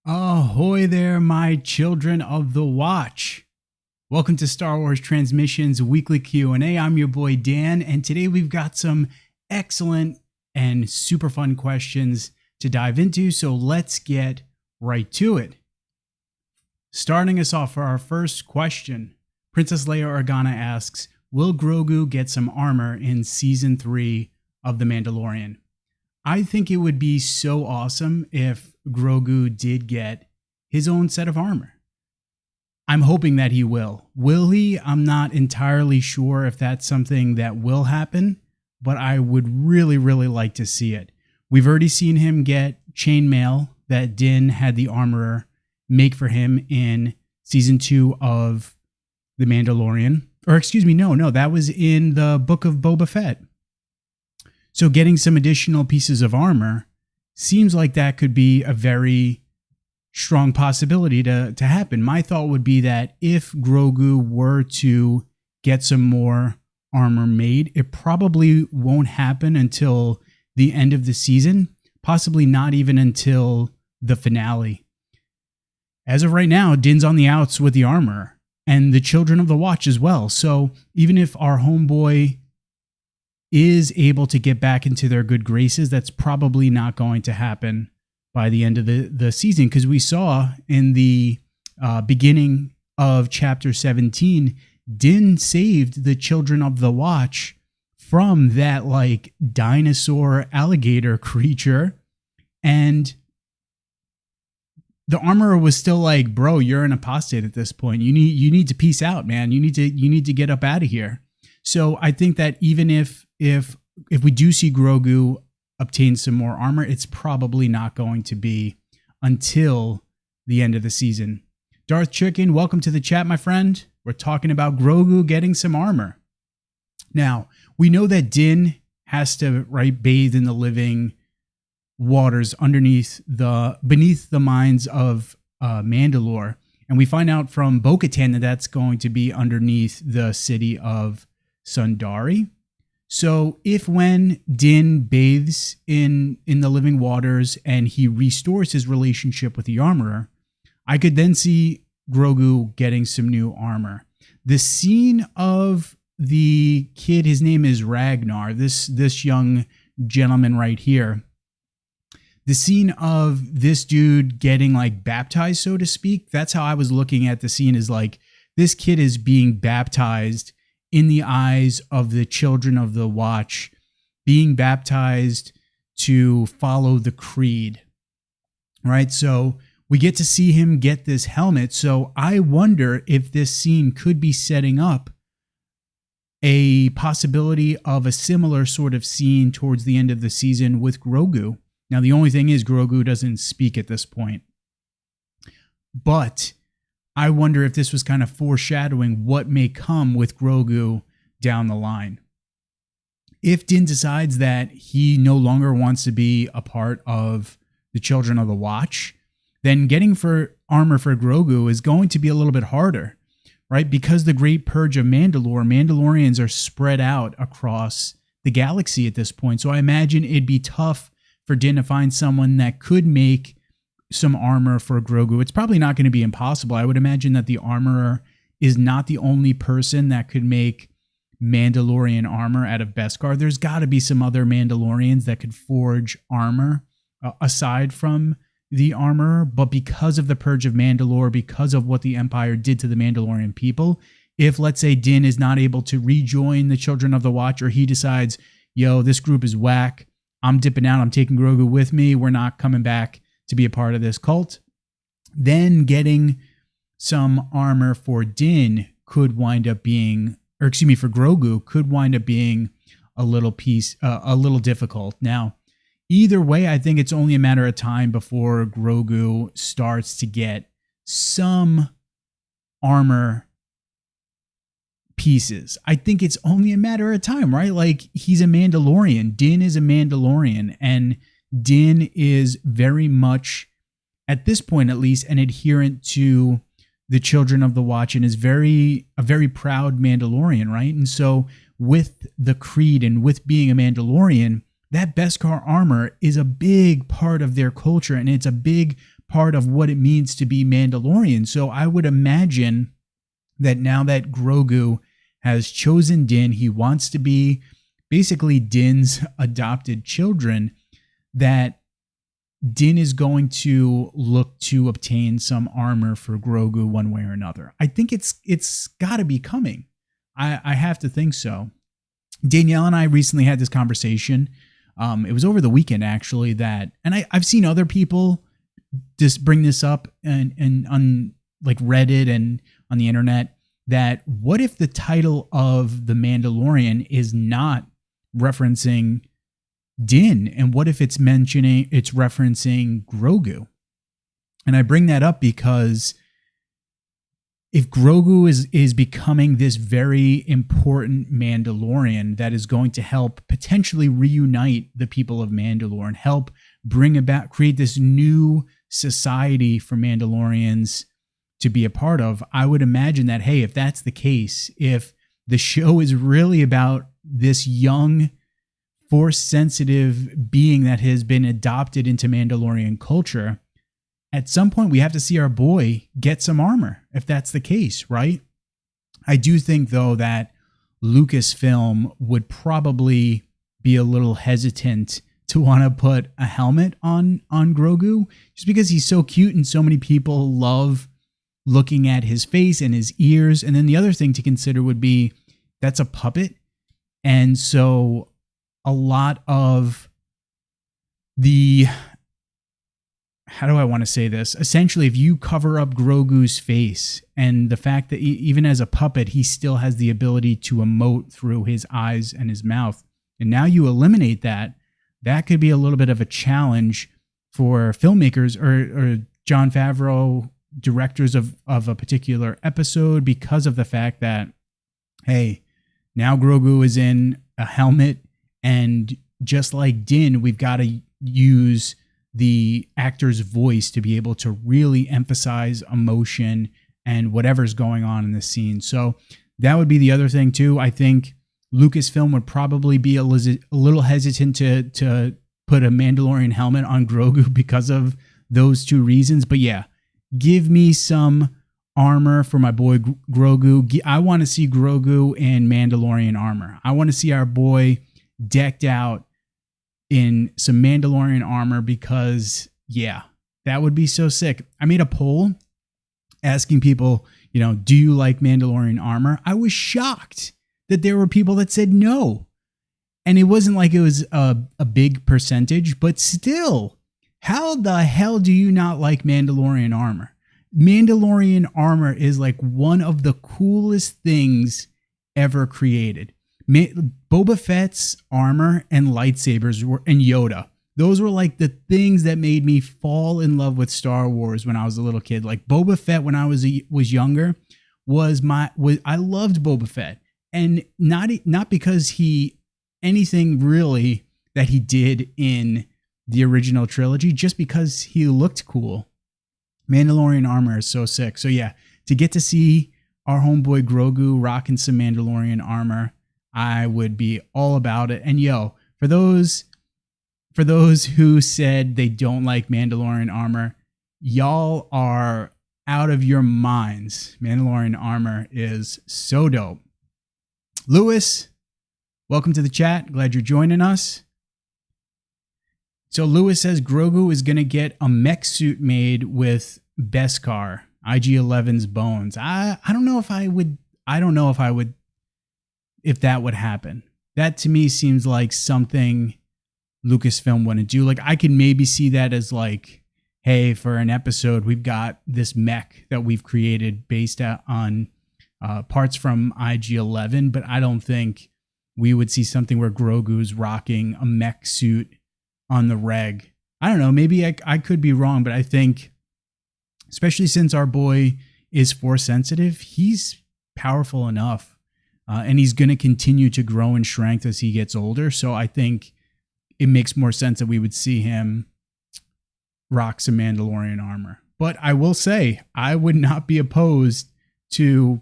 Ahoy there, my children of the watch. Welcome to Star Wars Transmission's weekly Q&A. I'm your boy Dan, and today we've got some excellent and super fun questions to dive into, so let's get right to it. Starting us off for our first question, Princess Leia Organa asks, will Grogu get some armor in Season 3 of The Mandalorian? I think it would be so awesome if Grogu did get his own set of armor. I'm hoping that he will. Will he? I'm not entirely sure if that's something that will happen, but I would really like to see it. We've already seen him get chainmail that Din had the armorer make for him in Season 2 of The Mandalorian. Or excuse me, no, that was in the Book of Boba Fett. So getting some additional pieces of armor seems like that could be a very strong possibility to happen. My thought would be that if Grogu were to get some more armor made, it probably won't happen until the end of the season, possibly not even until the finale. As of right now, Din's on the outs with the armor, and the Children of the Watch as well. So even if our homeboy is able to get back into their good graces, that's probably not going to happen by the end of the season, because we saw in the beginning of Chapter 17, Din saved the Children of the Watch from that like dinosaur alligator creature, and the armorer was still like, bro, you're an apostate at this point. You need to peace out, man. You need to get up out of here. So I think that even if we do see Grogu obtain some more armor, it's probably not going to be until the end of the season. Darth Chicken, welcome to the chat, my friend. We're talking about Grogu getting some armor. Now, we know that Din has to bathe in the living waters beneath the mines of Mandalore, and we find out from Bo-Katan that that's going to be underneath the city of Sundari. So if when Din bathes in the living waters and he restores his relationship with the armorer, I could then see Grogu getting some new armor. The scene of the kid, his name is Ragnar, this young gentleman right here. The scene of this dude getting like baptized, so to speak, that's how I was looking at the scene, is like this kid is being baptized in the eyes of the Children of the Watch, being baptized to follow the creed, right? So we get to see him get this helmet. So I wonder if this scene could be setting up a possibility of a similar sort of scene towards the end of the season with Grogu. Now, the only thing is Grogu doesn't speak at this point, but I wonder if this was kind of foreshadowing what may come with Grogu down the line. If Din decides that he no longer wants to be a part of the Children of the Watch, then getting for armor for Grogu is going to be a little bit harder, right? Because the Great Purge of Mandalore, Mandalorians are spread out across the galaxy at this point. So I imagine it'd be tough for Din to find someone that could make some armor for Grogu. It's probably not going to be impossible. I would imagine that the armorer is not the only person that could make Mandalorian armor out of beskar. There's got to be some other Mandalorians that could forge armor aside from the armorer. But because of the Purge of Mandalore, because of what the Empire did to the Mandalorian people, if, let's say, Din is not able to rejoin the Children of the Watch, or he decides, yo, this group is whack, I'm dipping out, I'm taking Grogu with me, we're not coming back to be a part of this cult, then getting some armor for Din could wind up being, or excuse me, for Grogu could wind up being a little difficult. Now, either way, I think it's only a matter of time before Grogu starts to get some armor pieces. I think it's only a matter of time, right? Like, he's a Mandalorian. Din is a Mandalorian, and Din is very much, at this point at least, an adherent to the Children of the Watch, and is a very proud Mandalorian, right? And so with the creed and with being a Mandalorian, that beskar armor is a big part of their culture, and it's a big part of what it means to be Mandalorian. So I would imagine that now that Grogu has chosen Din, he wants to be basically Din's adopted children, that Din is going to look to obtain some armor for Grogu one way or another. I think it's got to be coming. I have to think so. Danielle and I recently had this conversation. It was over the weekend, actually, and I've seen other people just bring this up and on like Reddit and on the internet, that what if the title of The Mandalorian is not referencing Din, and what if it's referencing Grogu? And I bring that up because if Grogu is becoming this very important Mandalorian that is going to help potentially reunite the people of Mandalore and help create this new society for Mandalorians to be a part of, I would imagine that, hey, if that's the case, if the show is really about this young, Force-sensitive being that has been adopted into Mandalorian culture, at some point we have to see our boy get some armor, if that's the case, right? I do think, though, that Lucasfilm would probably be a little hesitant to want to put a helmet on Grogu, just because he's so cute and so many people love looking at his face and his ears. And then the other thing to consider would be that's a puppet. And so a lot of the, how do I want to say this? Essentially, if you cover up Grogu's face and the fact that even as a puppet, he still has the ability to emote through his eyes and his mouth, and now you eliminate that, that could be a little bit of a challenge for filmmakers or Jon Favreau, directors of a particular episode, because of the fact that, hey, now Grogu is in a helmet, and just like Din, we've got to use the actor's voice to be able to really emphasize emotion and whatever's going on in the scene. So that would be the other thing too. I think Lucasfilm would probably be a little hesitant to put a Mandalorian helmet on Grogu because of those two reasons. But yeah, give me some armor for my boy Grogu. I want to see Grogu in Mandalorian armor. I want to see our boy decked out in some Mandalorian armor, because yeah, that would be so sick. I made a poll asking people, do you like Mandalorian armor? I was shocked that there were people that said no. And it wasn't like it was a big percentage, but still, how the hell do you not like Mandalorian armor? Mandalorian armor is like one of the coolest things ever created. Boba Fett's armor and lightsabers and Yoda. Those were like the things that made me fall in love with Star Wars when I was a little kid. Like Boba Fett when I was younger I loved Boba Fett, and not because anything really that he did in the original trilogy, just because he looked cool. Mandalorian armor is so sick. So yeah, to get to see our homeboy Grogu rocking some Mandalorian armor, I would be all about it. And yo, for those who said they don't like Mandalorian armor, y'all are out of your minds. Mandalorian armor is so dope. Lewis, welcome to the chat. Glad you're joining us. So Lewis says Grogu is going to get a mech suit made with beskar, IG-11's bones. I don't know if I would. If that would happen. That to me seems like something Lucasfilm wouldn't do. Like I could maybe see that as like, hey, for an episode, we've got this mech that we've created based on parts from IG-11, but I don't think we would see something where Grogu's rocking a mech suit on the reg. I don't know. Maybe I could be wrong, but I think, especially since our boy is Force sensitive, he's powerful enough. And he's going to continue to grow in strength as he gets older. So I think it makes more sense that we would see him rock some Mandalorian armor. But I will say, I would not be opposed to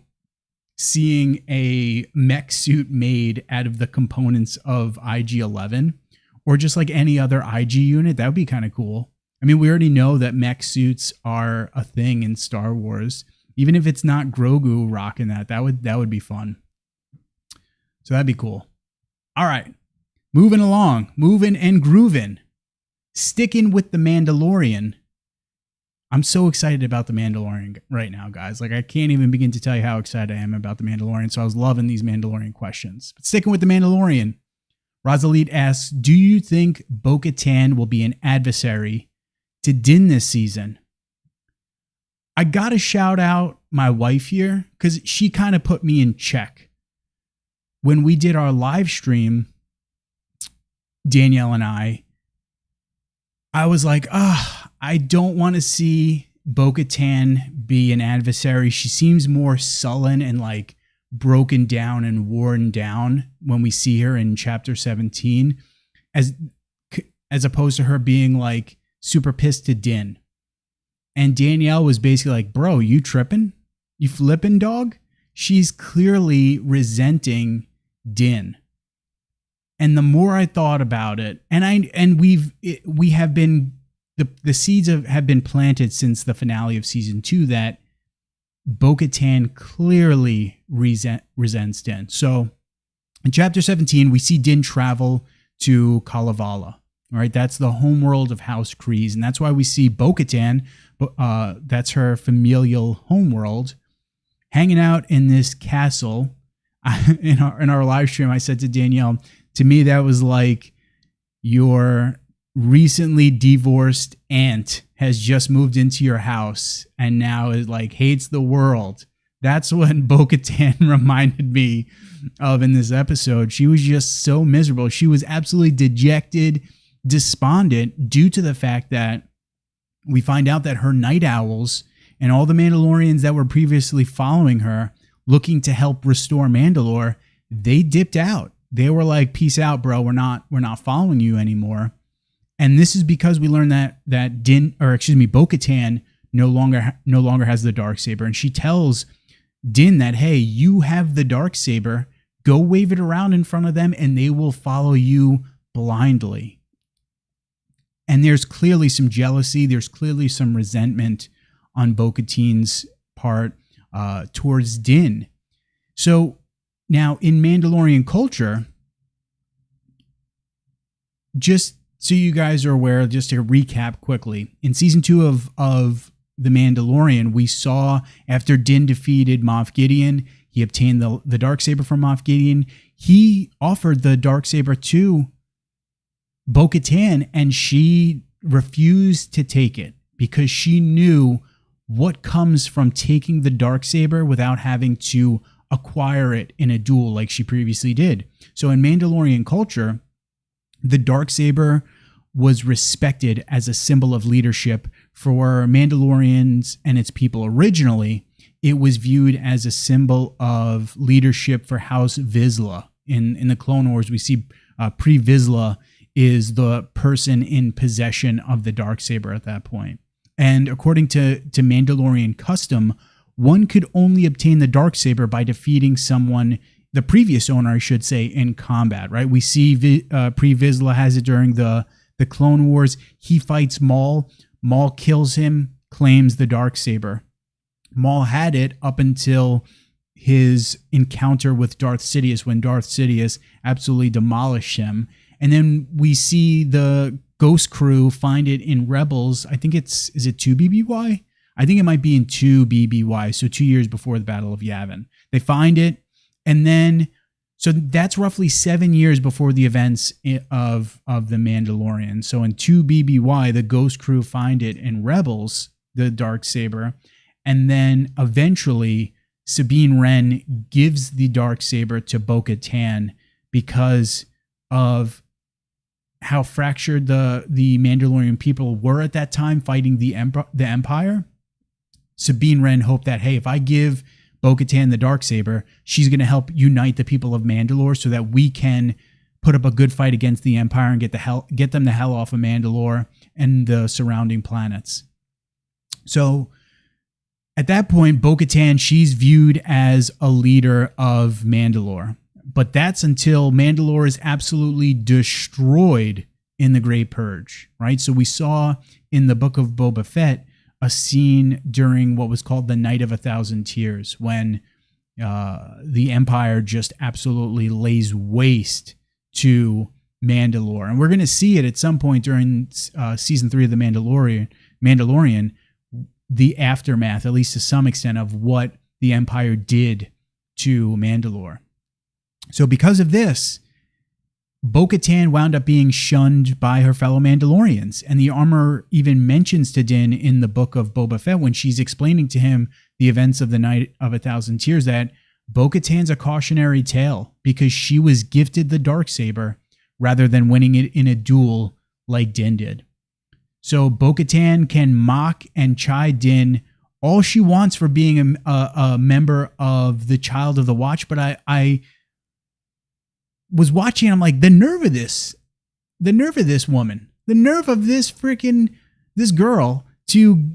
seeing a mech suit made out of the components of IG-11, or just like any other IG unit. That would be kind of cool. I mean, we already know that mech suits are a thing in Star Wars. Even if it's not Grogu rocking that would be fun. So that'd be cool. All right. Moving along, moving and grooving. Sticking with the Mandalorian. I'm so excited about the Mandalorian right now, guys. Like, I can't even begin to tell you how excited I am about the Mandalorian. So I was loving these Mandalorian questions. But sticking with the Mandalorian, Rosalit asks, do you think Bo-Katan will be an adversary to Din this season? I gotta shout out my wife here because she kind of put me in check. When we did our live stream, Danielle and I was like, I don't want to see Bo-Katan be an adversary. She seems more sullen and like broken down and worn down when we see her in chapter 17, as opposed to her being like super pissed to Din. And Danielle was basically like, bro, you tripping? You flipping, dog? She's clearly resenting Din. And the more I thought about it, we have been, the seeds have been planted since the finale of season 2 that Bo-Katan clearly resents Din. So in chapter 17, we see Din travel to Kalevala. All right, that's the homeworld of House Kryze, and that's why we see Bo-Katan, that's her familial homeworld, hanging out in this castle. In our live stream, I said to Danielle, to me, that was like your recently divorced aunt has just moved into your house and now is like hates the world. That's what Bo-Katan reminded me of in this episode. She was just so miserable. She was absolutely dejected, despondent due to the fact that we find out that her night owls and all the Mandalorians that were previously following her, looking to help restore Mandalore, they dipped out. They were like, peace out, bro. We're not following you anymore. And this is because we learned that Bo-Katan no longer has the Darksaber. And she tells Din that, hey, you have the Darksaber. Go wave it around in front of them and they will follow you blindly. And there's clearly some jealousy. There's clearly some resentment on Bo-Katan's part towards Din. So now in Mandalorian culture, just so you guys are aware, just to recap quickly, in season 2 of The Mandalorian, we saw after Din defeated Moff Gideon, he obtained the Darksaber from Moff Gideon. He offered the Darksaber to Bo-Katan and she refused to take it because she knew what comes from taking the Darksaber without having to acquire it in a duel like she previously did. So in Mandalorian culture, the Darksaber was respected as a symbol of leadership for Mandalorians and its people. Originally, it was viewed as a symbol of leadership for House Vizsla. In the Clone Wars, we see Pre Vizsla is the person in possession of the Darksaber at that point. And according to Mandalorian custom, one could only obtain the Darksaber by defeating someone, the previous owner, I should say, in combat, right? We see Pre Vizsla has it during the Clone Wars. He fights Maul. Maul kills him, claims the Darksaber. Maul had it up until his encounter with Darth Sidious, when Darth Sidious absolutely demolished him. And then we see the Ghost Crew find it in Rebels. I think is it 2 BBY? I think it might be in 2 BBY, so 2 years before the Battle of Yavin. They find it, and then, so that's roughly 7 years before the events of The Mandalorian. So in 2 BBY, the Ghost Crew find it in Rebels, the Darksaber, and then eventually Sabine Wren gives the Darksaber to Bo-Katan because of how fractured the Mandalorian people were at that time fighting the Empire. Sabine Wren hoped that, hey, if I give Bo-Katan the Darksaber, she's going to help unite the people of Mandalore so that we can put up a good fight against the Empire and get them the hell off of Mandalore and the surrounding planets. So at that point, Bo-Katan, she's viewed as a leader of Mandalore. But that's until Mandalore is absolutely destroyed in the Great Purge, right? So we saw in the book of Boba Fett a scene during what was called the Night of 1,000 Tears, when the Empire just absolutely lays waste to Mandalore. And we're going to see it at some point during season 3 of the Mandalorian, the aftermath, at least to some extent, of what the Empire did to Mandalore. So because of this, Bo-Katan wound up being shunned by her fellow Mandalorians. And the armor even mentions to Din in the book of Boba Fett, when she's explaining to him the events of the Night of 1,000 Tears, that Bo-Katan's a cautionary tale because she was gifted the Darksaber rather than winning it in a duel like Din did. So Bo-Katan can mock and chide Din all she wants for being a member of the Child of the Watch, but I was watching, I'm like, the nerve of this woman, the nerve of this girl to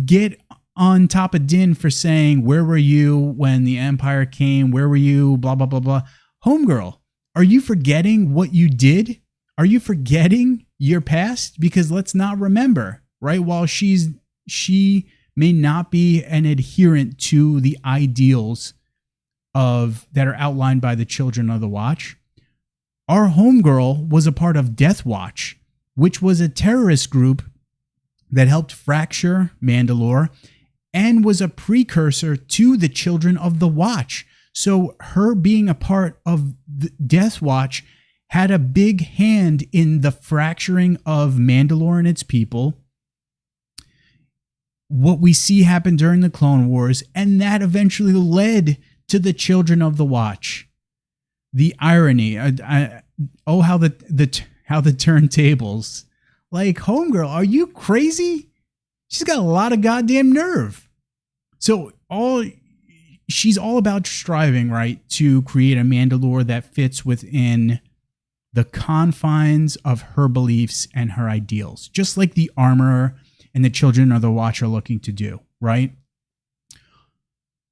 get on top of Din for saying, where were you when the Empire came? Where were you? Blah, blah, blah, blah. Homegirl, are you forgetting what you did? Are you forgetting your past? Because let's not remember, right? While she may not be an adherent to the ideals that are outlined by the Children of the Watch, our homegirl was a part of Death Watch, which was a terrorist group that helped fracture Mandalore and was a precursor to the Children of the Watch. So her being a part of the Death Watch had a big hand in the fracturing of Mandalore and its people. What we see happen during the Clone Wars, and that eventually led to the Children of the Watch. The irony, how the turntables. Like, homegirl, are you crazy? She's got a lot of goddamn nerve. So she's all about striving, right, to create a Mandalore that fits within the confines of her beliefs and her ideals, just like the armor and the Children of the Watch are looking to do, right?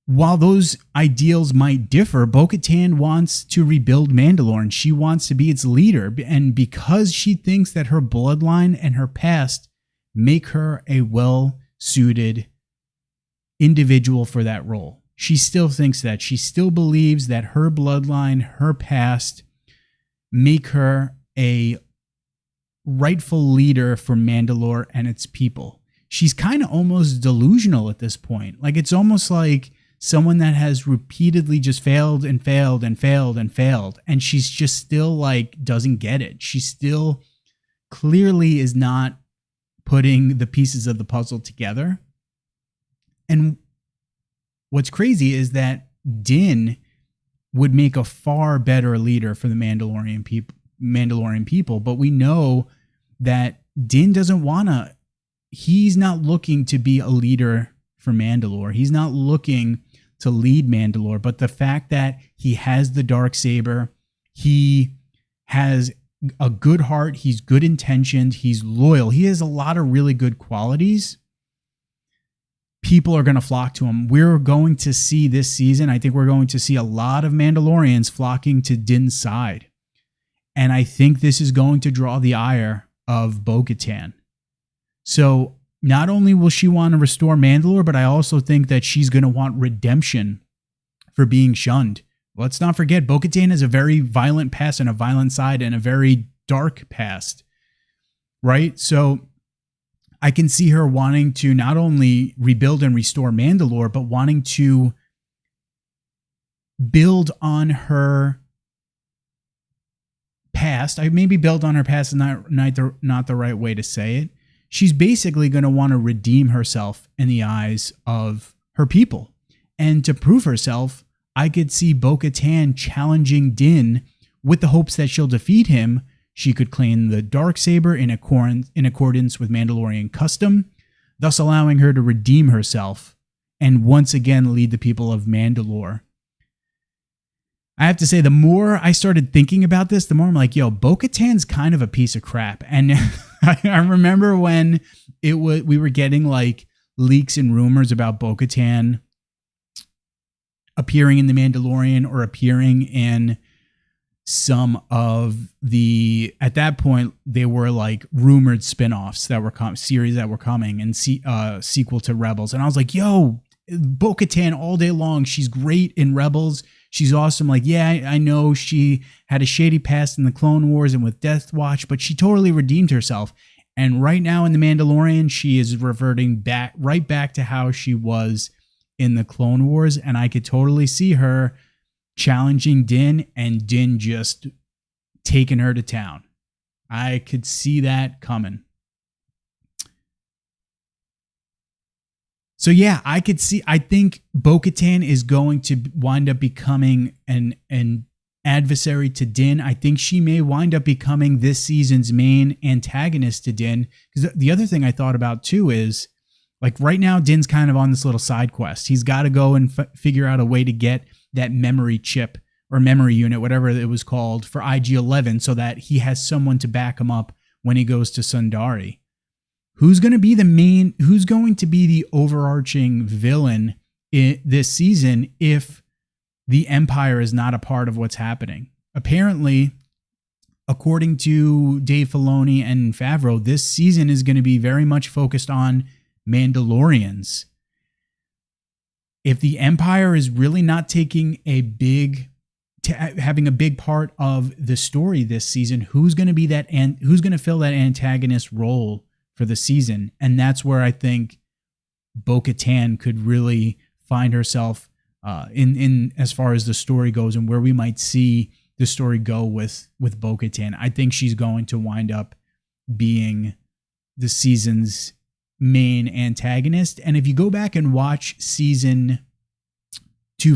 While those ideals might differ, Bo-Katan wants to rebuild Mandalore, and she wants to be its leader. And because she thinks that her bloodline and her past make her a well-suited individual for that role, she still thinks that. She still believes that her bloodline, her past, make her a rightful leader for Mandalore and its people. She's kind of almost delusional at this point. Like, it's almost like someone that has repeatedly just failed and failed and failed and failed, and she's just still like doesn't get it. She still clearly is not putting the pieces of the puzzle together. And what's crazy is that Din would make a far better leader for the Mandalorian people, but we know that Din doesn't wanna. He's not looking to be a leader for Mandalore. He's not looking to lead Mandalore, but the fact that he has the Darksaber, he has a good heart, he's good intentioned, he's loyal, he has a lot of really good qualities. People are going to flock to him. We're going to see this season, I think we're going to see a lot of Mandalorians flocking to Din's side. And I think this is going to draw the ire of Bo-Katan. So not only will she want to restore Mandalore, but I also think that she's going to want redemption for being shunned. Let's not forget, Bo-Katan has a very violent past and a violent side and a very dark past, right? So I can see her wanting to not only rebuild and restore Mandalore, but wanting to build on her past. I maybe build on her past is not the right way to say it. She's basically going to want to redeem herself in the eyes of her people. And to prove herself, I could see Bo-Katan challenging Din with the hopes that she'll defeat him. She could claim the Darksaber in accordance with Mandalorian custom, thus allowing her to redeem herself and once again lead the people of Mandalore. I have to say, the more I started thinking about this, the more I'm like, yo, Bo-Katan's kind of a piece of crap. And I remember when we were getting like leaks and rumors about Bo-Katan appearing in The Mandalorian or appearing in some of the, at that point, they were like rumored spin-offs that were series that were coming, and sequel to Rebels. And I was like, yo, Bo-Katan all day long. She's great in Rebels. She's awesome. Like, yeah, I know she had a shady past in the Clone Wars and with Death Watch, but she totally redeemed herself. And right now in The Mandalorian, she is reverting right back to how she was in the Clone Wars. And I could totally see her challenging Din, and Din just taking her to town. I could see that coming. So yeah, I think Bo-Katan is going to wind up becoming an adversary to Din. I think she may wind up becoming this season's main antagonist to Din. Because the other thing I thought about too is, like, right now Din's kind of on this little side quest. He's got to go and figure out a way to get that memory chip or memory unit, whatever it was called, for IG-11, so that he has someone to back him up when he goes to Sundari. Who's going to be the overarching villain this season if the Empire is not a part of what's happening? Apparently, according to Dave Filoni and Favreau, this season is going to be very much focused on Mandalorians. If the Empire is really not taking having a big part of the story this season, who's going to be that, and who's going to fill that antagonist role for the season? And that's where I think Bo-Katan could really find herself in as far as the story goes, and where we might see the story go with Bo-Katan. I think she's going to wind up being the season's main antagonist. And if you go back and watch the season 2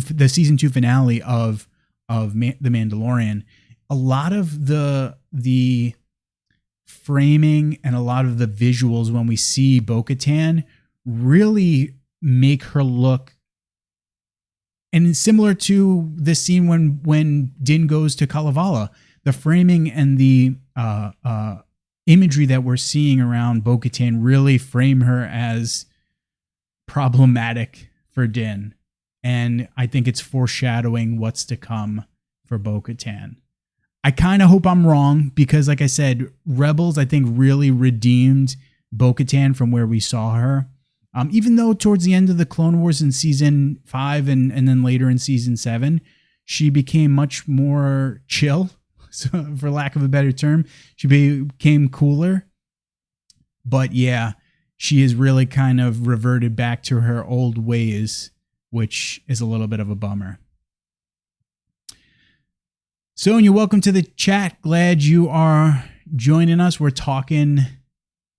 finale of The Mandalorian, a lot of the framing and a lot of the visuals when we see Bo-Katan really make her look, and similar to this scene when Din goes to Kalevala, the framing and the imagery that we're seeing around Bo-Katan really frame her as problematic for Din. And I think it's foreshadowing what's to come for Bo-Katan. I kind of hope I'm wrong, because like I said, Rebels, I think, really redeemed Bo-Katan from where we saw her. Even though towards the end of the Clone Wars in season 5 and then later in season 7, she became much more chill. So, for lack of a better term, she became cooler. But yeah, she has really kind of reverted back to her old ways, which is a little bit of a bummer. Sonia, welcome to the chat. Glad you are joining us. We're talking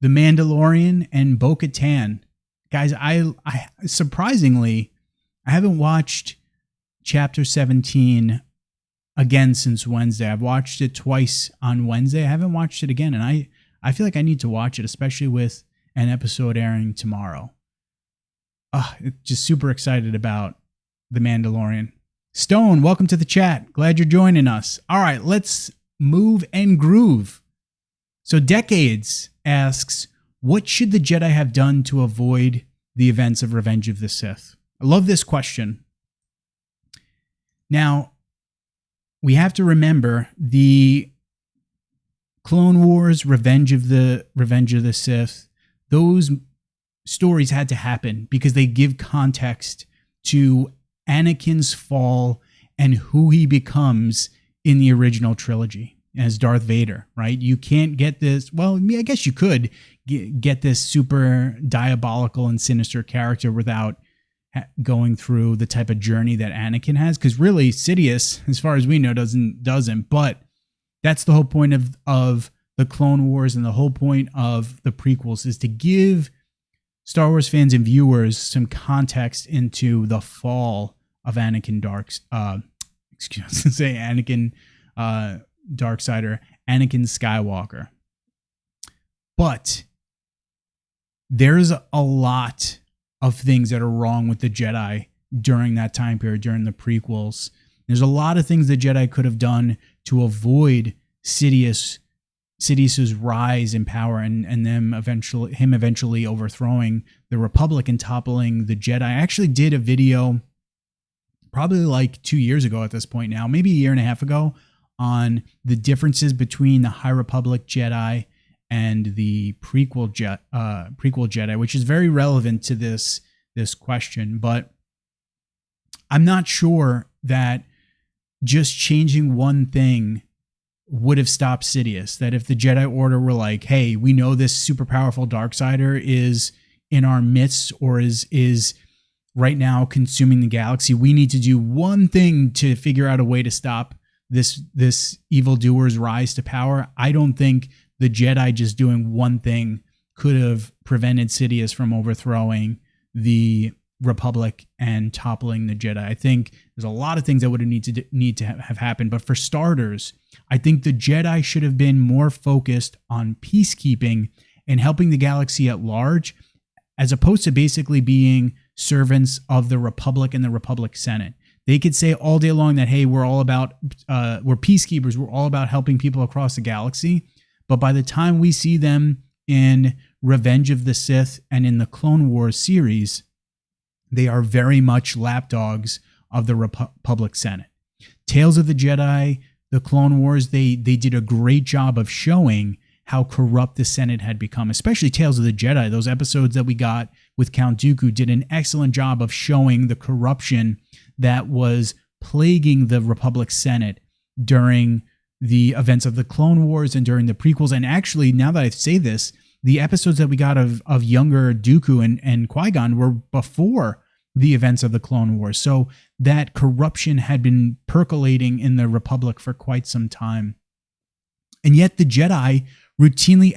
The Mandalorian and Bo-Katan. Guys, I surprisingly, I haven't watched Chapter 17 again since Wednesday. I've watched it twice on Wednesday. I haven't watched it again, and I feel like I need to watch it, especially with an episode airing tomorrow. Just super excited about The Mandalorian. Stone, welcome to the chat. Glad you're joining us. All right, let's move and groove. So Decades asks, what should the Jedi have done to avoid the events of Revenge of the Sith? I love this question. Now, we have to remember the Clone Wars, Revenge of the Sith, those stories had to happen because they give context to Anakin's fall and who he becomes in the original trilogy as Darth Vader, right? You can't get this, well, I guess you could get this super diabolical and sinister character without going through the type of journey that Anakin has, because really Sidious, as far as we know, doesn't. But that's the whole point of the Clone Wars, and the whole point of the prequels is to give Star Wars fans and viewers some context into the fall of Anakin Darksider, Anakin Skywalker. But there's a lot of things that are wrong with the Jedi during that time period, during the prequels. There's a lot of things the Jedi could have done to avoid Sidious's rise in power and him eventually overthrowing the Republic and toppling the Jedi. I actually did a video probably like 2 years ago at this point now, maybe a year and a half ago, on the differences between the High Republic Jedi and the prequel Jedi, which is very relevant to this question. But I'm not sure that just changing one thing would have stopped Sidious. That if the Jedi Order were like, hey, we know this super powerful Darksider is in our midst or is right now consuming the galaxy, we need to do one thing to figure out a way to stop this evildoer's rise to power. I don't think the Jedi just doing one thing could have prevented Sidious from overthrowing the Republic and toppling the Jedi. I think there's a lot of things that would need to have happened, but for starters, I think the Jedi should have been more focused on peacekeeping and helping the galaxy at large, as opposed to basically being servants of the Republic and the Republic Senate. They could say all day long that, hey, we're all about, we're peacekeepers, we're all about helping people across the galaxy. But by the time we see them in Revenge of the Sith and in the Clone Wars series, they are very much lapdogs of the Republic Senate. Tales of the Jedi, the Clone Wars, they did a great job of showing how corrupt the Senate had become, especially Tales of the Jedi. Those episodes that we got with Count Dooku did an excellent job of showing the corruption that was plaguing the Republic Senate during the events of the Clone Wars and during the prequels. And actually, now that I say this, the episodes that we got of younger Dooku and Qui-Gon were before the events of the Clone Wars. So that corruption had been percolating in the Republic for quite some time. And yet the Jedi routinely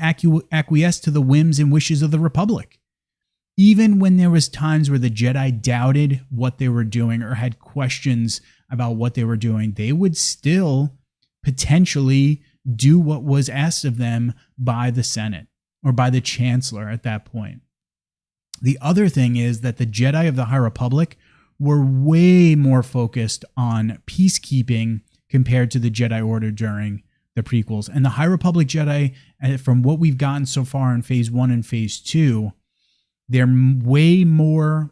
acquiesced to the whims and wishes of the Republic. Even when there was times where the Jedi doubted what they were doing or had questions about what they were doing, they would still potentially do what was asked of them by the Senate or by the Chancellor at that point. The other thing is that the Jedi of the High Republic were way more focused on peacekeeping compared to the Jedi Order during the prequels. And the High Republic Jedi, from what we've gotten so far in Phase 1 and Phase 2, they're way more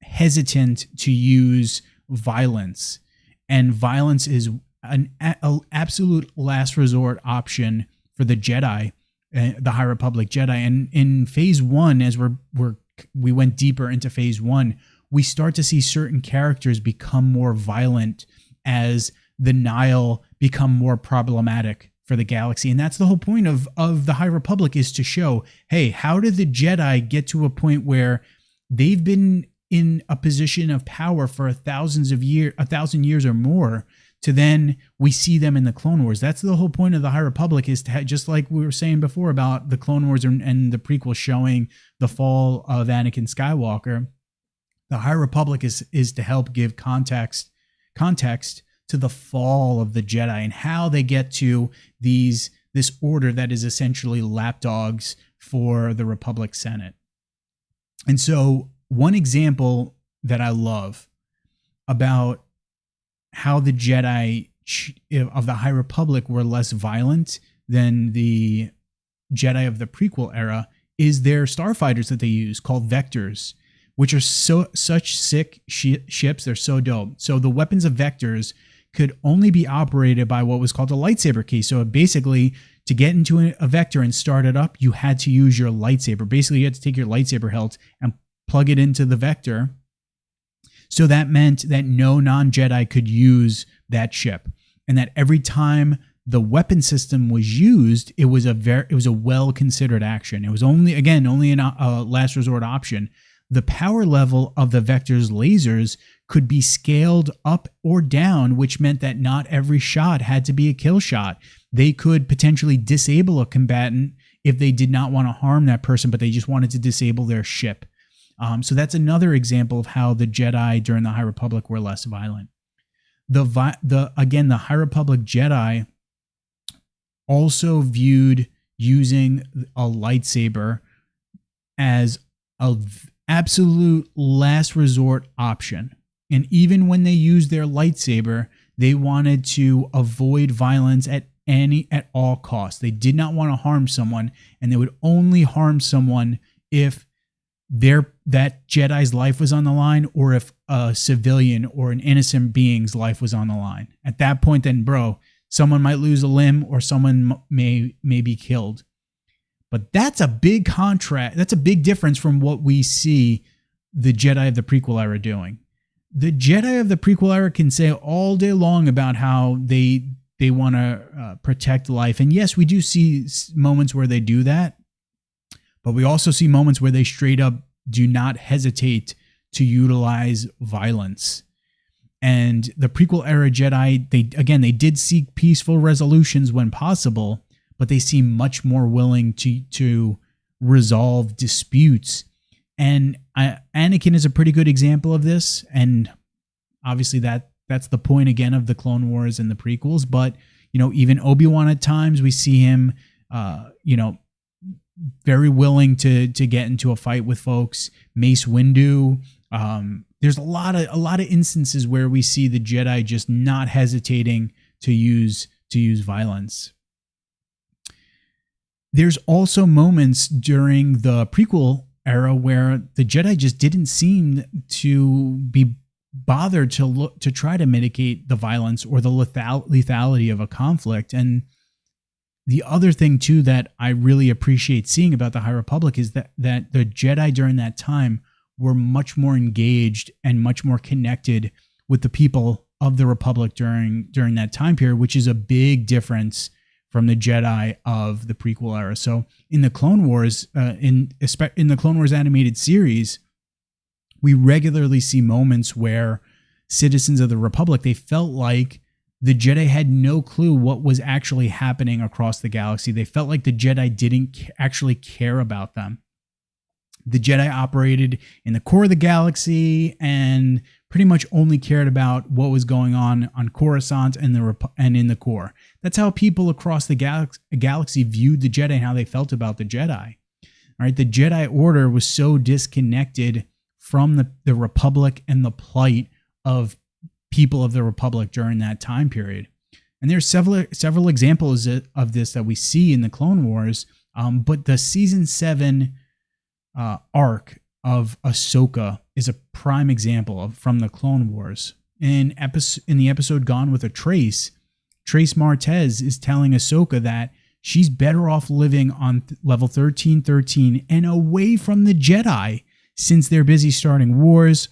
hesitant to use violence. And violence is an absolute last resort option for the Jedi, the High Republic Jedi. And in Phase 1, as we went deeper into Phase 1, we start to see certain characters become more violent as the Nihil become more problematic for the galaxy. And that's the whole point of the High Republic, is to show, hey, how did the Jedi get to a point where they've been in a position of power for 1,000 years or more, to then we see them in the Clone Wars. That's the whole point of the High Republic, is to just like we were saying before about the Clone Wars and the prequel showing the fall of Anakin Skywalker. The High Republic is to help give context to the fall of the Jedi and how they get to this order that is essentially lapdogs for the Republic Senate. And so one example that I love about how the Jedi of the High Republic were less violent than the Jedi of the prequel era is their starfighters that they use, called Vectors, which are such sick ships. They're so dope. So the weapons of Vectors could only be operated by what was called a lightsaber key. So basically, to get into a Vector and start it up, you had to use your lightsaber. Basically, you had to take your lightsaber hilt and plug it into the Vector. So that meant that no non-Jedi could use that ship, and that every time the weapon system was used, it was a well-considered action. It was only a last resort option. The power level of the Vector's lasers could be scaled up or down, which meant that not every shot had to be a kill shot. They could potentially disable a combatant if they did not want to harm that person, but they just wanted to disable their ship. So that's another example of how the Jedi during the High Republic were less violent. The High Republic Jedi also viewed using a lightsaber as an absolute last resort option. And even when they used their lightsaber, they wanted to avoid violence at all costs. They did not want to harm someone, and they would only harm someone if that Jedi's life was on the line, or if a civilian or an innocent being's life was on the line. At that point, then, bro, someone might lose a limb or someone may be killed. But that's a big contrast. That's a big difference from what we see the Jedi of the prequel era doing. The Jedi of the prequel era can say all day long about how they want to protect life. And yes, we do see moments where they do that. But we also see moments where they straight up do not hesitate to utilize violence. And the prequel era Jedi, they did seek peaceful resolutions when possible, but they seem much more willing to resolve disputes. And Anakin is a pretty good example of this. And obviously that's the point again of the Clone Wars and the prequels. But, even Obi-Wan at times, we see him, very willing to get into a fight with folks. Mace Windu. There's a lot of instances where we see the Jedi just not hesitating to use violence. There's also moments during the prequel era where the Jedi just didn't seem to be bothered to try to mitigate the violence or the lethality of a conflict. And the other thing, too, that I really appreciate seeing about the High Republic is that the Jedi during that time were much more engaged and much more connected with the people of the Republic during that time period, which is a big difference from the Jedi of the prequel era. So in the Clone Wars, in the Clone Wars animated series, we regularly see moments where citizens of the Republic, they felt like the Jedi had no clue what was actually happening across the galaxy. They felt like the Jedi didn't actually care about them. The Jedi operated in the core of the galaxy and pretty much only cared about what was going on Coruscant and in the core. That's how people across the galaxy viewed the Jedi and how they felt about the Jedi. All right, the Jedi Order was so disconnected from the Republic and the plight of people of the Republic during that time period. And there's several examples of this that we see in the Clone Wars, but the season 7 arc of Ahsoka is a prime example from the Clone Wars. In the episode Gone with a Trace Martez is telling Ahsoka that she's better off living on level 1313 and away from the Jedi since they're busy starting wars,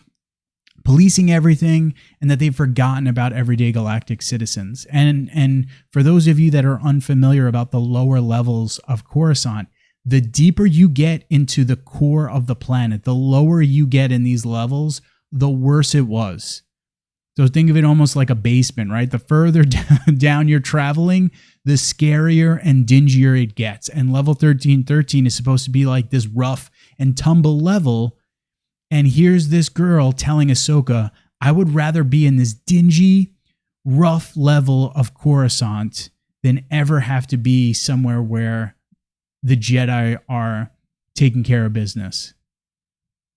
policing everything, and that they've forgotten about everyday galactic citizens. And for those of you that are unfamiliar about the lower levels of Coruscant, the deeper you get into the core of the planet, the lower you get in these levels, the worse it was. So think of it almost like a basement, right? The further down you're traveling, the scarier and dingier it gets. And level 1313 is supposed to be like this rough and tumble level. And here's this girl telling Ahsoka, I would rather be in this dingy, rough level of Coruscant than ever have to be somewhere where the Jedi are taking care of business.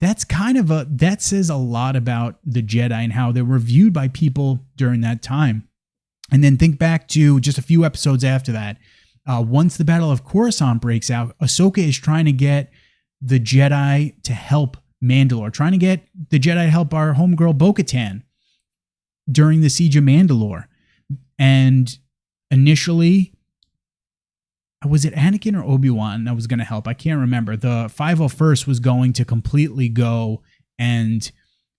That says a lot about the Jedi and how they were viewed by people during that time. And then think back to just a few episodes after that. Once the Battle of Coruscant breaks out, Ahsoka is trying to get the Jedi to help Mandalore, trying to get the Jedi to help our homegirl Bo-Katan during the Siege of Mandalore. And initially, was it Anakin or Obi-Wan that was going to help? I can't remember. The 501st was going to completely go and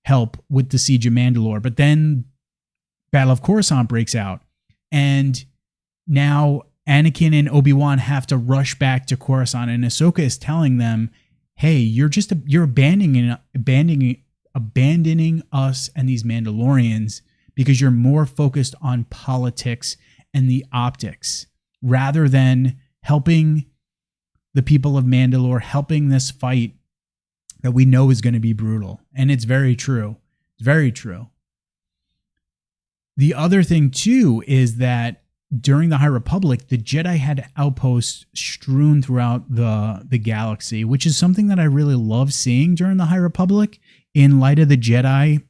help with the Siege of Mandalore. But then Battle of Coruscant breaks out. And now Anakin and Obi-Wan have to rush back to Coruscant. And Ahsoka is telling them, hey, you're abandoning us and these Mandalorians because you're more focused on politics and the optics rather than helping the people of Mandalore, helping this fight that we know is going to be brutal. And it's very true. It's very true. The other thing, too, is that during the High Republic, the Jedi had outposts strewn throughout the galaxy, which is something that I really love seeing during the High Republic. In light of the Jedi,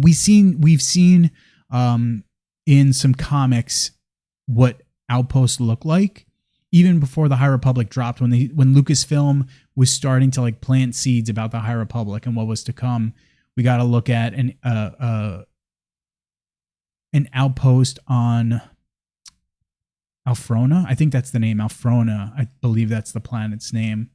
we've seen in some comics what outposts look like. even before the High Republic dropped, when Lucasfilm was starting to like plant seeds about the High Republic and what was to come, we got to look at an outpost on Alfrona. I think that's the name, Alfrona. I believe that's the planet's name,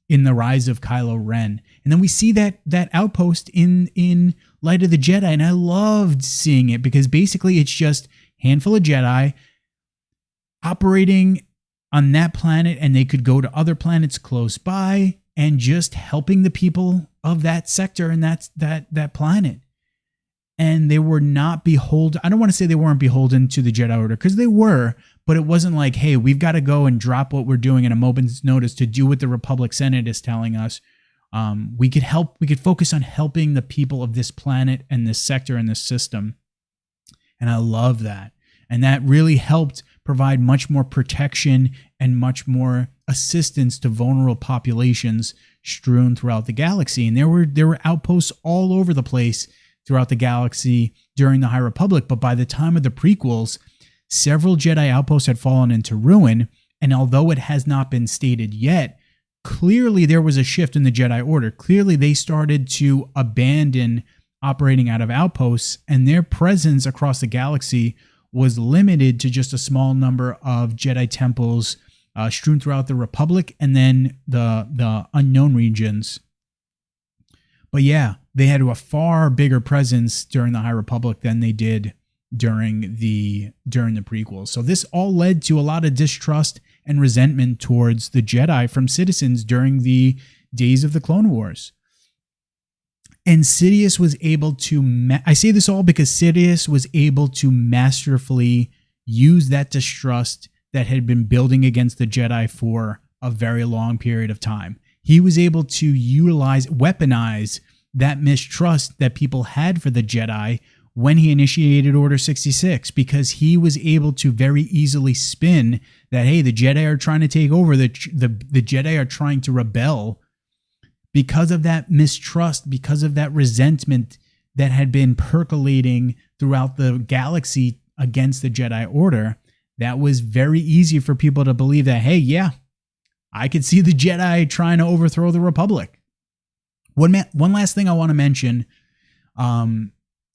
in the Rise of Kylo Ren. And then we see that outpost in Light of the Jedi, and I loved seeing it because basically it's just a handful of Jedi operating on that planet, and they could go to other planets close by and just helping the people of that sector and that planet. And they were not beholden. I don't want to say they weren't beholden to the Jedi Order, because they were, but it wasn't like, hey, we've got to go and drop what we're doing in a moment's notice to do what the Republic Senate is telling us. We could focus on helping the people of this planet and this sector and this system. And I love that. And that really helped provide much more protection and much more assistance to vulnerable populations strewn throughout the galaxy. And there were outposts all over the place throughout the galaxy during the High Republic, but by the time of the prequels, several Jedi outposts had fallen into ruin, and although it has not been stated yet, clearly there was a shift in the Jedi Order. Clearly they started to abandon operating out of outposts, and their presence across the galaxy was limited to just a small number of Jedi temples strewn throughout the Republic and then the unknown regions. But yeah, they had a far bigger presence during the High Republic than they did during the prequels. So this all led to a lot of distrust and resentment towards the Jedi from citizens during the days of the Clone Wars. And Sidious was able to, I say this all because Sidious was able to masterfully use that distrust that had been building against the Jedi for a very long period of time. He was able to weaponize that mistrust that people had for the Jedi when he initiated Order 66, because he was able to very easily spin that, hey, the Jedi are trying to take over, the Jedi are trying to rebel. Because of that mistrust, because of that resentment that had been percolating throughout the galaxy against the Jedi Order, that was very easy for people to believe that, hey, yeah, I could see the Jedi trying to overthrow the Republic. One last thing I want to mention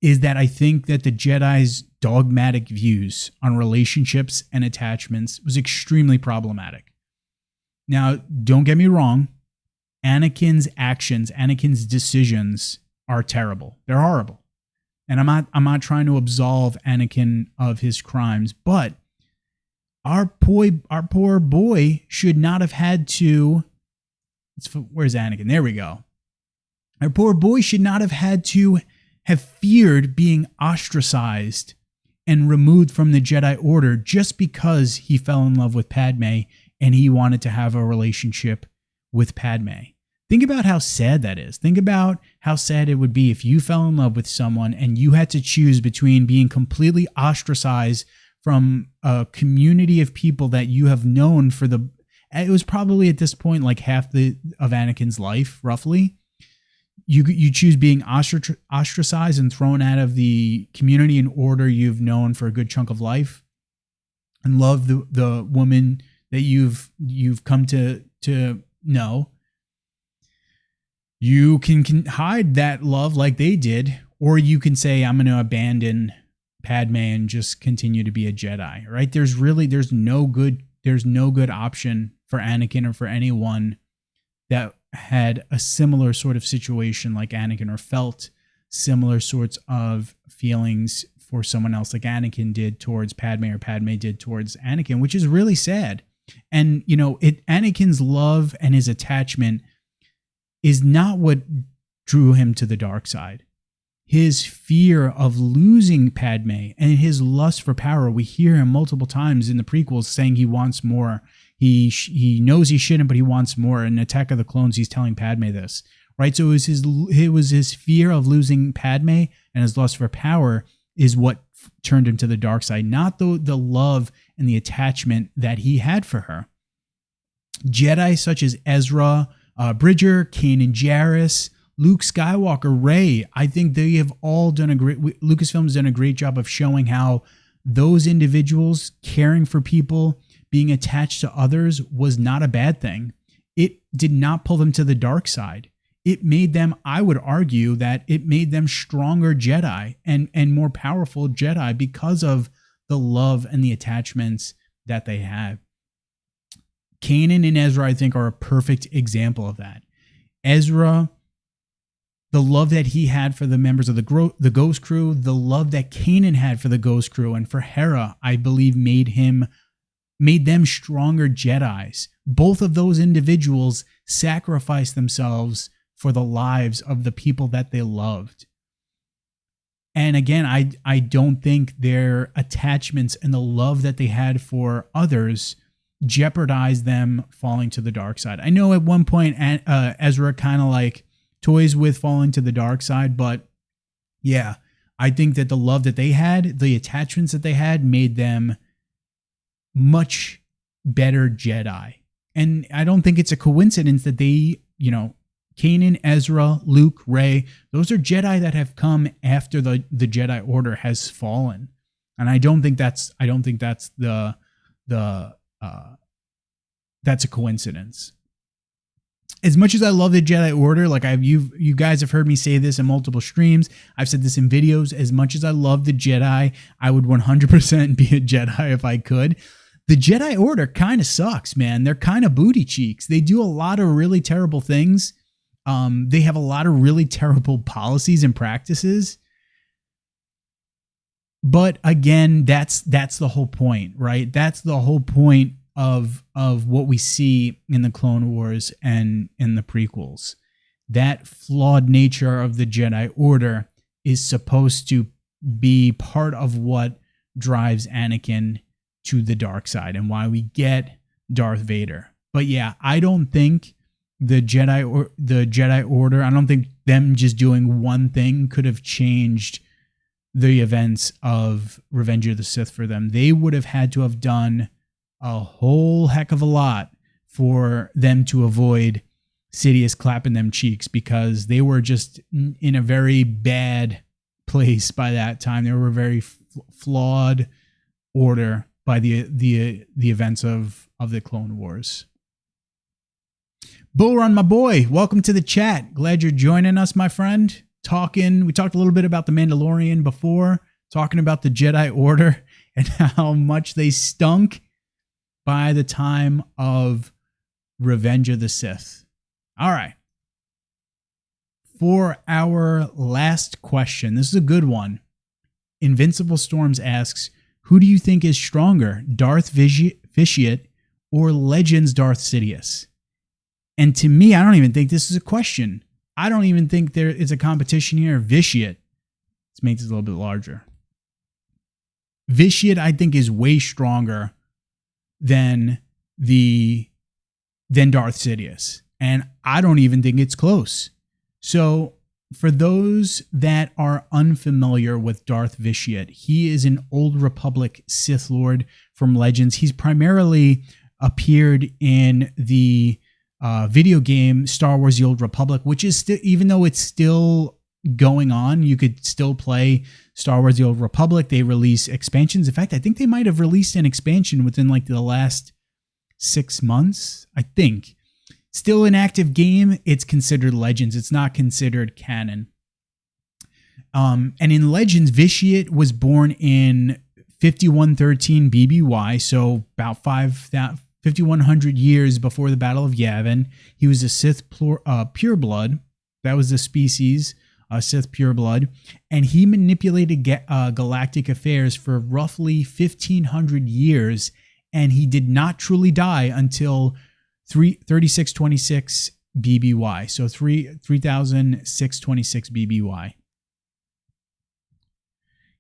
is that I think that the Jedi's dogmatic views on relationships and attachments was extremely problematic. Now, don't get me wrong. Anakin's actions, Anakin's decisions are terrible. They're horrible. And I'm not trying to absolve Anakin of his crimes, but our poor boy should not have had to, where's Anakin? There we go. Our poor boy should not have had to have feared being ostracized and removed from the Jedi Order just because he fell in love with Padme and he wanted to have a relationship with Padme. Think about how sad that is. Think about how sad it would be if you fell in love with someone and you had to choose between being completely ostracized from a community of people that you have known for it was probably at this point like half of Anakin's life, roughly. You choose being ostracized and thrown out of the community and order you've known for a good chunk of life, and love the woman that you've come to know. You can hide that love like they did, or you can say, I'm going to abandon Padme and just continue to be a Jedi, right? There's no good option for Anakin or for anyone that had a similar sort of situation like Anakin, or felt similar sorts of feelings for someone else like Anakin did towards Padme, or Padme did towards Anakin, which is really sad. And, Anakin's love and his attachment is not what drew him to the dark side. His fear of losing Padme and his lust for power. We hear him multiple times in the prequels saying he wants more. He knows he shouldn't, but he wants more. In Attack of the Clones, he's telling Padme this, right? So it was his fear of losing Padme and his lust for power is what turned him to the dark side, not the love and the attachment that he had for her. Jedi such as Ezra Bridger, Kanan Jarrus, Luke Skywalker, Rey, I think they have all done Lucasfilm has done a great job of showing how those individuals caring for people, being attached to others was not a bad thing. It did not pull them to the dark side. It made them, I would argue that it made them stronger Jedi and more powerful Jedi because of the love and the attachments that they have. Kanan and Ezra, I think, are a perfect example of that. Ezra, the love that he had for the members of the Ghost Crew, the love that Kanan had for the Ghost Crew and for Hera, I believe made them stronger Jedis. Both of those individuals sacrificed themselves for the lives of the people that they loved. And again, I don't think their attachments and the love that they had for others jeopardized them falling to the dark side. I know at one point Ezra kind of like toys with falling to the dark side, but yeah, I think that the love that they had, the attachments that they had, made them much better Jedi. And I don't think it's a coincidence that they, Kanan, Ezra, Luke, Rey, those are Jedi that have come after the Jedi Order has fallen. And I don't think that's that's a coincidence. As much as I love the Jedi Order, like you guys have heard me say this in multiple streams, I've said this in videos, as much as I love the Jedi, I would 100% be a Jedi if I could. The Jedi Order kind of sucks, man. They're kind of booty cheeks. They do a lot of really terrible things. They have a lot of really terrible policies and practices. But again, that's the whole point, right? That's the whole point of what we see in the Clone Wars and in the prequels. That flawed nature of the Jedi Order is supposed to be part of what drives Anakin to the dark side and why we get Darth Vader. But yeah, I don't think the Jedi Order, I don't think them just doing one thing could have changed the events of Revenge of the Sith for them. They would have had to have done a whole heck of a lot for them to avoid Sidious clapping them cheeks, because they were just in a very bad place by that time. They were a very flawed order by the events of the Clone Wars. Bull Run, my boy, welcome to the chat. Glad you're joining us, my friend. We talked a little bit about the Mandalorian before, talking about the Jedi Order and how much they stunk by the time of Revenge of the Sith. All right. For our last question, this is a good one. Invincible Storms asks, who do you think is stronger, Darth Vitiate or Legends Darth Sidious? And to me, I don't even think this is a question. I don't even think there is a competition here. Vitiate. Let's make this a little bit larger. Vitiate, I think, is way stronger than Darth Sidious. And I don't even think it's close. So for those that are unfamiliar with Darth Vitiate, he is an Old Republic Sith Lord from Legends. He's primarily appeared in the video game Star Wars The Old Republic, which is still, even though it's still going on, you could still play Star Wars The Old Republic. They release expansions. In fact, I think they might have released an expansion within like the last 6 months, I think. Still an active game. It's considered Legends. It's not considered canon. And in Legends, Vitiate was born in 5113 BBY, so about 5,100 years before the Battle of Yavin. He was a Sith pureblood. That was the species, Sith pureblood. And he manipulated galactic affairs for roughly 1,500 years. And he did not truly die until 3626 BBY. So 3626 BBY.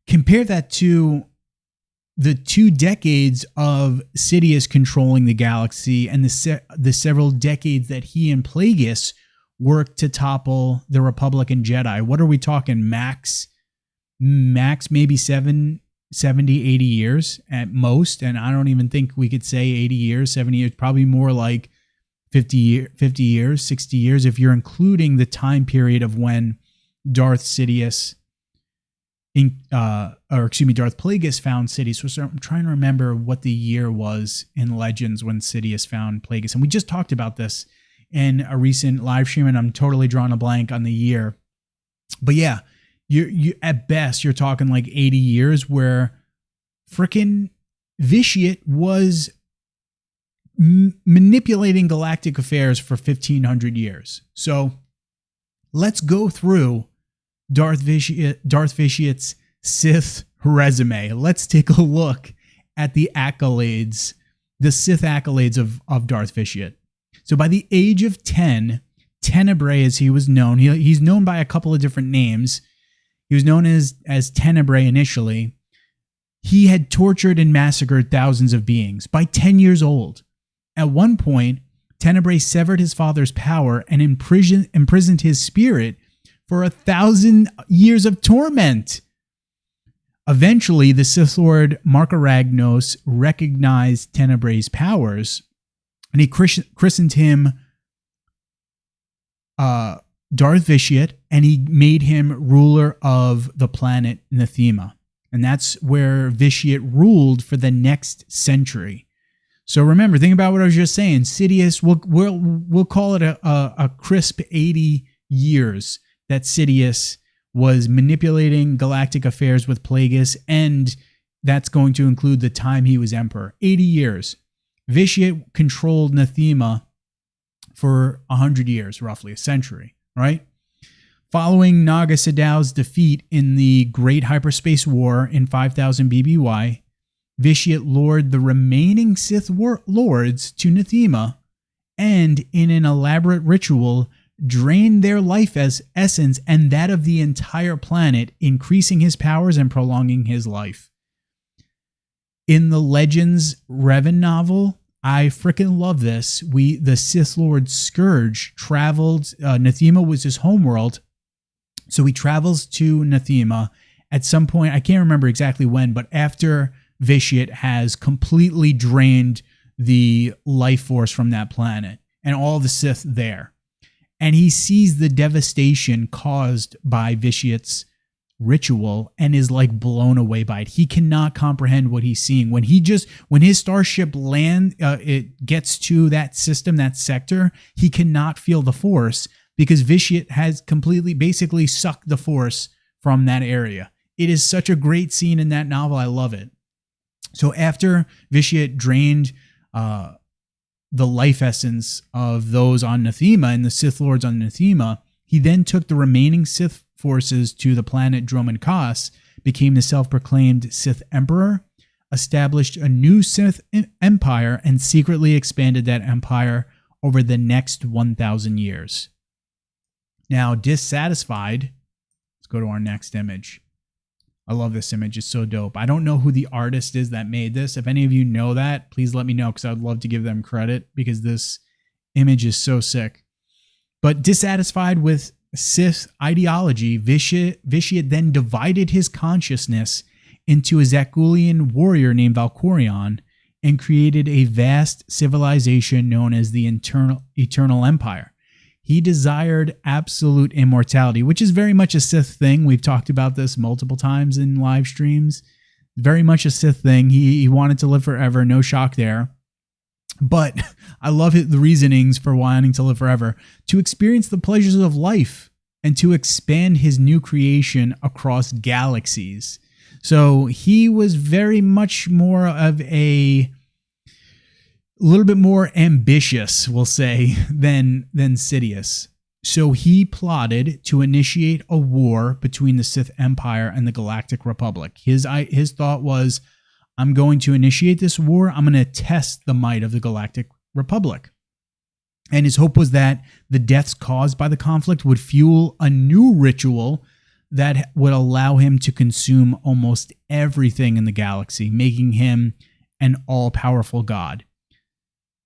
Compare that to the 2 decades of Sidious controlling the galaxy and the several decades that he and Plagueis worked to topple the Republic and Jedi. What are we talking? Max maybe 70, 80 years at most. And I don't even think we could say 80 years, 70 years, probably more like 50 years, 60 years, if you're including the time period of when Darth Sidious Darth Plagueis found Sidious. So I'm trying to remember what the year was in Legends when Sidious found Plagueis. And we just talked about this in a recent live stream, and I'm totally drawing a blank on the year. But yeah, you at best, you're talking like 80 years where frickin' Vitiate was manipulating galactic affairs for 1,500 years. So let's go through Darth Vitiate's Sith resume. Let's take a look at the accolades, the Sith accolades of Darth Vitiate. So by the age of 10, Tenebrae as he was known, he's known by a couple of different names. He was known as Tenebrae initially. He had tortured and massacred thousands of beings. By 10 years old, at one point, Tenebrae severed his father's power and imprisoned his spirit for 1,000 years of torment. Eventually, the Sith Lord Markaragnos recognized Tenebrae's powers, and he christened him Darth Vitiate, and he made him ruler of the planet Nathema. And that's where Vitiate ruled for the next century. So remember, think about what I was just saying. Sidious, we'll call it a crisp 80 years that Sidious was manipulating galactic affairs with Plagueis, and that's going to include the time he was emperor. 80 years. Vitiate controlled Nathema for 100 years, roughly a century, right? Following Naga Sadow's defeat in the Great Hyperspace War in 5000 BBY, Vitiate lured the remaining Sith lords to Nathema and, in an elaborate ritual, drained their life essence and that of the entire planet, increasing his powers and prolonging his life. In the Legends Revan novel, I freaking love this. The Sith Lord Scourge traveled, Nathema was his homeworld, so he travels to Nathema at some point, I can't remember exactly when, but after Vitiate has completely drained the life force from that planet and all the Sith there. And he sees the devastation caused by Vitiate's ritual and is like blown away by it. He cannot comprehend what he's seeing. When his starship it gets to that system, that sector, he cannot feel the force because Vitiate has completely, basically sucked the force from that area. It is such a great scene in that novel. I love it. So after Vitiate drained the life essence of those on Nathema and the Sith Lords on Nathema, he then took the remaining Sith forces to the planet Dromund Kaas, became the self-proclaimed Sith Emperor, established a new Sith Empire, and secretly expanded that empire over the next 1,000 years. Now, dissatisfied, let's go to our next image. I love this image. It's so dope. I don't know who the artist is that made this. If any of you know that, please let me know because I would love to give them credit because this image is so sick. But dissatisfied with Sith ideology, Vitiate then divided his consciousness into a Zakulian warrior named Valkorion and created a vast civilization known as the Eternal Empire. He desired absolute immortality, which is very much a Sith thing. We've talked about this multiple times in live streams. Very much a Sith thing. He wanted to live forever. No shock there. But I love the reasonings for wanting to live forever. To experience the pleasures of life and to expand his new creation across galaxies. So he was very much more of a little bit more ambitious, we'll say, than Sidious. So he plotted to initiate a war between the Sith Empire and the Galactic Republic. His thought was, I'm going to initiate this war. I'm going to test the might of the Galactic Republic. And his hope was that the deaths caused by the conflict would fuel a new ritual that would allow him to consume almost everything in the galaxy, making him an all-powerful god.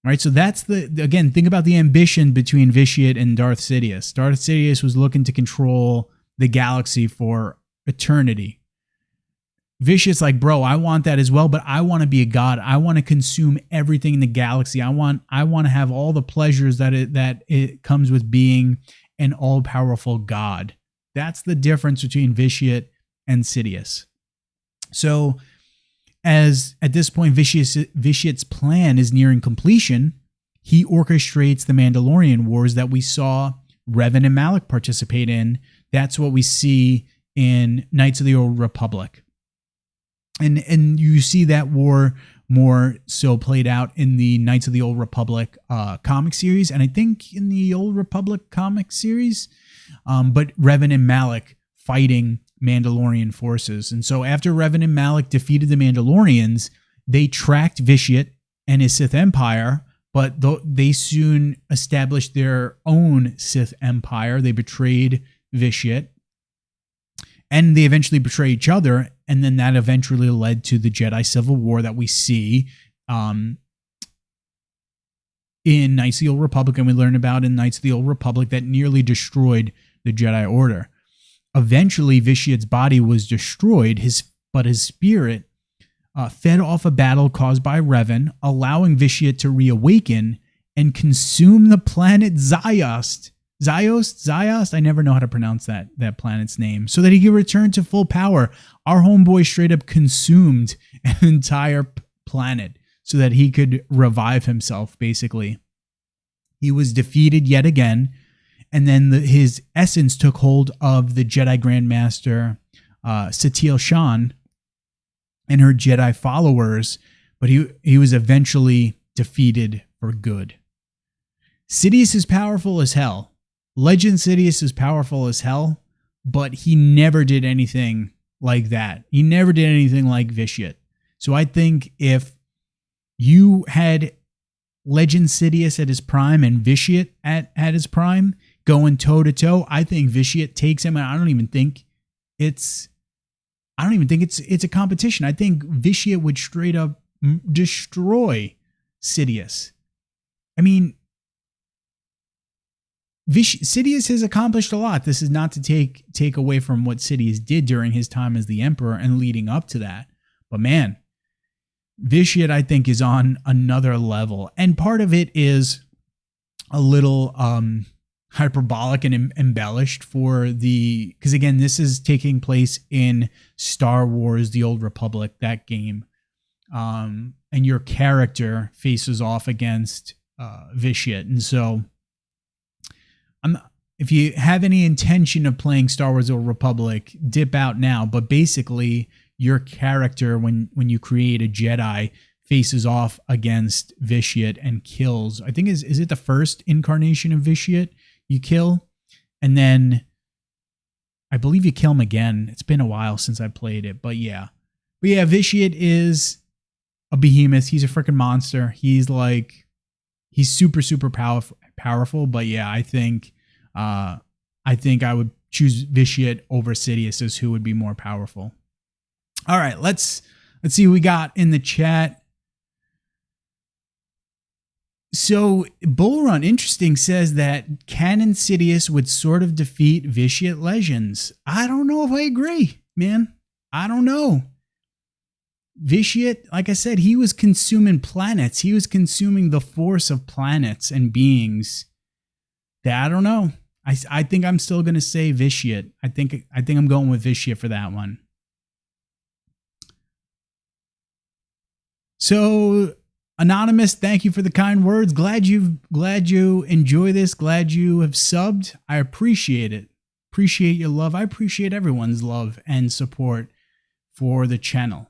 Right, so that's again, think about the ambition between Vitiate and Darth Sidious. Darth Sidious was looking to control the galaxy for eternity. Vitiate's like, bro, I want that as well, but I want to be a god. I want to consume everything in the galaxy. I want to have all the pleasures that it comes with being an all-powerful god. That's the difference between Vitiate and Sidious. So as at this point Vitiate's plan is nearing completion, he orchestrates the Mandalorian Wars that we saw Revan and Malak participate in. That's what we see in Knights of the Old Republic. And you see that war more so played out in the Knights of the Old Republic comic series, and I think in the Old Republic comic series, but Revan and Malak fighting Mandalorian forces. And so after Revan and Malak defeated the Mandalorians, they tracked Vitiate and his Sith Empire, but they soon established their own Sith Empire. They betrayed Vitiate, and they eventually betray each other, and then that eventually led to the Jedi Civil War that we see in Knights of the Old Republic, and we learn about in Knights of the Old Republic that nearly destroyed the Jedi Order. Eventually, Vitiate's body was destroyed, but his spirit fed off a battle caused by Revan, allowing Vitiate to reawaken and consume the planet Ziost. Ziost? I never know how to pronounce that planet's name. So that he could return to full power. Our homeboy straight up consumed an entire planet so that he could revive himself, basically. He was defeated yet again, and then his essence took hold of the Jedi Grand Master Satele Shan and her Jedi followers, but he was eventually defeated for good. Sidious is powerful as hell. Legends Sidious is powerful as hell, but he never did anything like that. He never did anything like Vitiate. So I think if you had Legends Sidious at his prime and Vitiate at his prime, going toe to toe, I think Vitiate takes him, and I don't even think it's a competition. I think Vitiate would straight up destroy Sidious. I mean, Sidious has accomplished a lot. This is not to take away from what Sidious did during his time as the Emperor and leading up to that. But man, Vitiate, I think, is on another level. And part of it is a little hyperbolic and embellished because again, this is taking place in Star Wars, The Old Republic, that game. And your character faces off against Vitiate. And so if you have any intention of playing Star Wars Old Republic, dip out now. But basically, your character, when you create a Jedi, faces off against Vitiate and kills. I think is it the first incarnation of Vitiate you kill, and then I believe you kill him again. It's been a while since I played it, but yeah, Vitiate is a behemoth. He's a freaking monster. He's super powerful. But yeah, I think I would choose Vitiate over Sidious as who would be more powerful. All right, let's see what we got in the chat. So Bullrun, interesting, says that Canon Sidious would sort of defeat Vitiate Legends. I don't know if I agree, man. I don't know. Vitiate, like I said, he was consuming planets. He was consuming the force of planets and beings. I don't know. I think I'm still gonna say Vitiate. I think I'm going with Vitiate for that one. So Anonymous, thank you for the kind words. Glad you enjoy this. Glad you have subbed. I appreciate it. Appreciate your love. I appreciate everyone's love and support for the channel.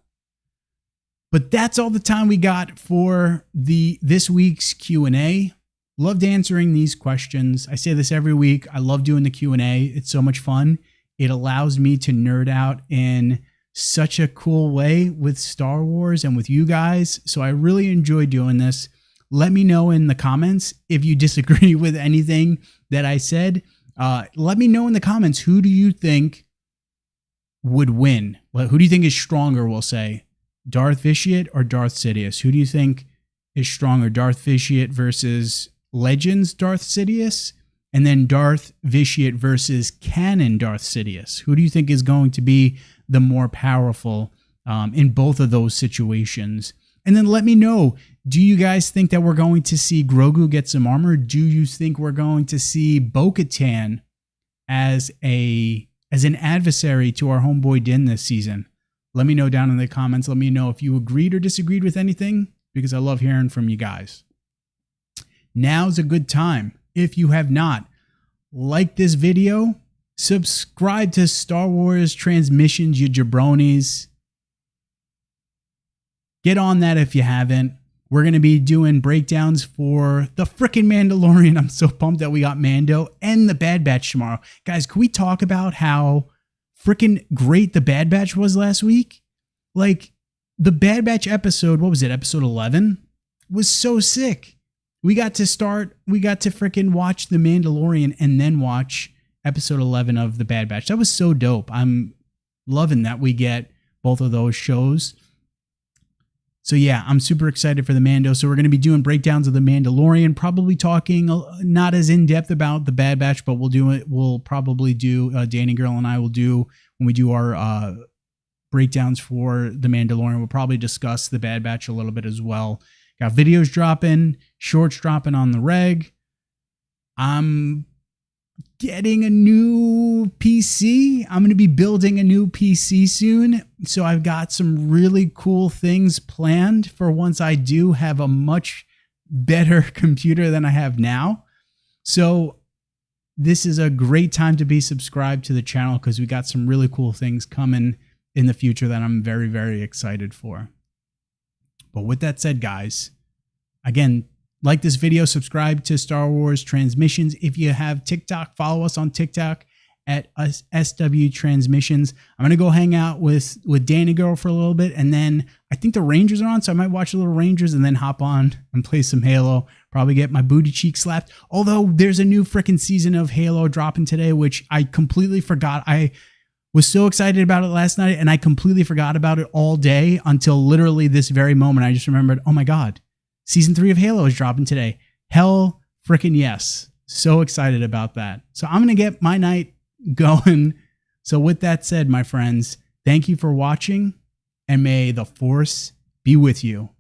But that's all the time we got for this week's Q&A. Loved answering these questions. I say this every week. I love doing the Q&A. It's so much fun. It allows me to nerd out in such a cool way with Star Wars and with you guys. So I really enjoy doing this. Let me know in the comments if you disagree with anything that I said. Let me know in the comments, who do you think would win? Who do you think is stronger, we'll say? Darth Vitiate or Darth Sidious? Who do you think is stronger? Darth Vitiate versus Legends Darth Sidious? And then Darth Vitiate versus canon Darth Sidious? Who do you think is going to be the more powerful in both of those situations? And then let me know, do you guys think that we're going to see Grogu get some armor? Do you think we're going to see Bo-Katan as a as an adversary to our homeboy Din this season? Let me know down in the comments. Let me know if you agreed or disagreed with anything, because I love hearing from you guys. Now's a good time. If you have not, like this video, subscribe to Star Wars Transmissions, you jabronis. Get on that if you haven't. We're going to be doing breakdowns for the frickin' Mandalorian. I'm so pumped that we got Mando and the Bad Batch tomorrow. Guys, can we talk about how frickin' great the Bad Batch was last week? Like, the Bad Batch episode, what was it, episode 11? Was so sick. We got to frickin' watch the Mandalorian and then watch episode 11 of the Bad Batch. That was so dope. I'm loving that we get both of those shows. So yeah, I'm super excited for the Mando. So we're going to be doing breakdowns of the Mandalorian, probably talking not as in depth about the Bad Batch, but we'll probably do, Danny Girl and I will do, when we do our breakdowns for the Mandalorian, we'll probably discuss the Bad Batch a little bit as well. Got videos dropping, shorts dropping on the reg. I'm getting a new PC. I'm going to be building a new PC soon. So I've got some really cool things planned for once I do have a much better computer than I have now. So this is a great time to be subscribed to the channel, because we got some really cool things coming in the future that I'm very, very excited for. But with that said, guys, again, like this video, subscribe to Star Wars Transmissions. If you have TikTok, follow us on TikTok at SW Transmissions. I'm going to go hang out with Danny Girl for a little bit, and then I think the Rangers are on, so I might watch a little Rangers and then hop on and play some Halo. Probably get my booty cheek slapped. Although there's a new freaking season of Halo dropping today, which I completely forgot. I was so excited about it last night, and I completely forgot about it all day until literally this very moment. I just remembered, oh my God, Season 3 of Halo is dropping today. Hell freaking yes. So excited about that. So I'm going to get my night going. So with that said, my friends, thank you for watching, and may the Force be with you.